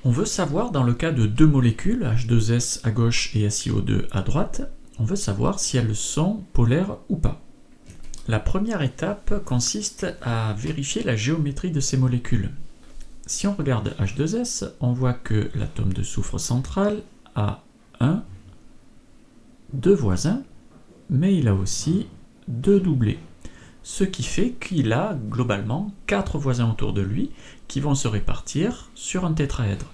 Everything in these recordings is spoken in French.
On veut savoir, dans le cas de deux molécules, H2S à gauche et SiO2 à droite, on veut savoir si elles sont polaires ou pas. La première étape consiste à vérifier la géométrie de ces molécules. Si on regarde H2S, on voit que l'atome de soufre central a deux voisins, mais il a aussi deux doublés. Ce qui fait qu'il a globalement 4 voisins autour de lui qui vont se répartir sur un tétraèdre.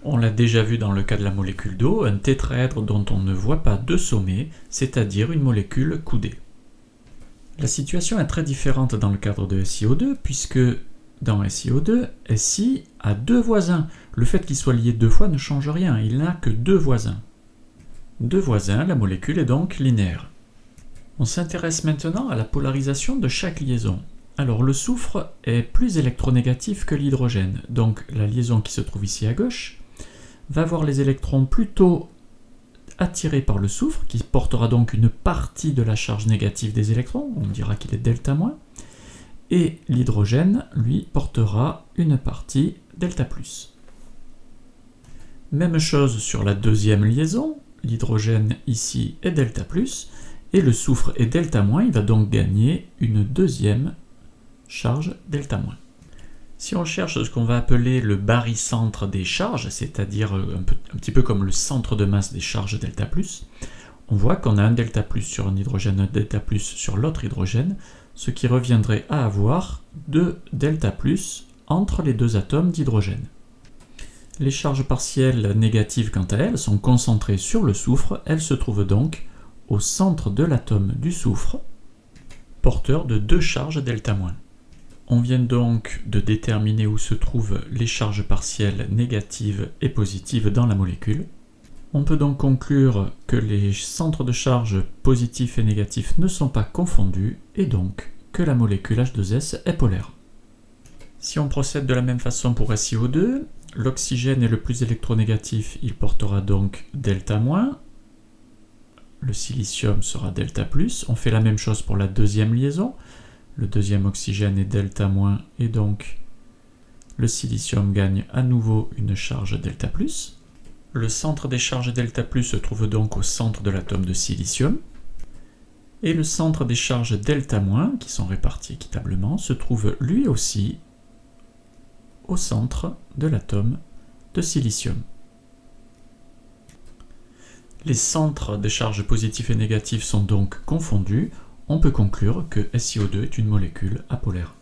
On l'a déjà vu dans le cas de la molécule d'eau, un tétraèdre dont on ne voit pas de sommet, c'est-à-dire une molécule coudée. La situation est très différente dans le cadre de SiO2, puisque dans SiO2, Si a deux voisins. Le fait qu'il soit lié deux fois ne change rien, il n'a que deux voisins. Deux voisins, la molécule est donc linéaire. On s'intéresse maintenant à la polarisation de chaque liaison. Alors le soufre est plus électronégatif que l'hydrogène, donc la liaison qui se trouve ici à gauche va avoir les électrons plutôt attirés par le soufre, qui portera donc une partie de la charge négative des électrons, on dira qu'il est delta-, et l'hydrogène, lui, portera une partie delta+. Même chose sur la deuxième liaison, l'hydrogène ici est delta+, et le soufre est delta-, il va donc gagner une deuxième charge delta-. Si on cherche ce qu'on va appeler le barycentre des charges, c'est-à-dire un petit peu comme le centre de masse des charges delta+, on voit qu'on a un delta+ sur un hydrogène, un delta+ sur l'autre hydrogène, ce qui reviendrait à avoir deux delta+ entre les deux atomes d'hydrogène. Les charges partielles négatives, quant à elles, sont concentrées sur le soufre, elles se trouvent donc au centre de l'atome du soufre, porteur de deux charges delta-. On vient donc de déterminer où se trouvent les charges partielles négatives et positives dans la molécule. On peut donc conclure que les centres de charge positifs et négatifs ne sont pas confondus et donc que la molécule H2S est polaire. Si on procède de la même façon pour SiO2, l'oxygène est le plus électronégatif, il portera donc delta-, le silicium sera delta+, on fait la même chose pour la deuxième liaison, le deuxième oxygène est delta-, et donc le silicium gagne à nouveau une charge delta+. Le centre des charges delta+ se trouve donc au centre de l'atome de silicium, et le centre des charges delta-, qui sont réparties équitablement, se trouve lui aussi au centre de l'atome de silicium. Les centres des charges positives et négatives sont donc confondus. On peut conclure que SiO2 est une molécule apolaire.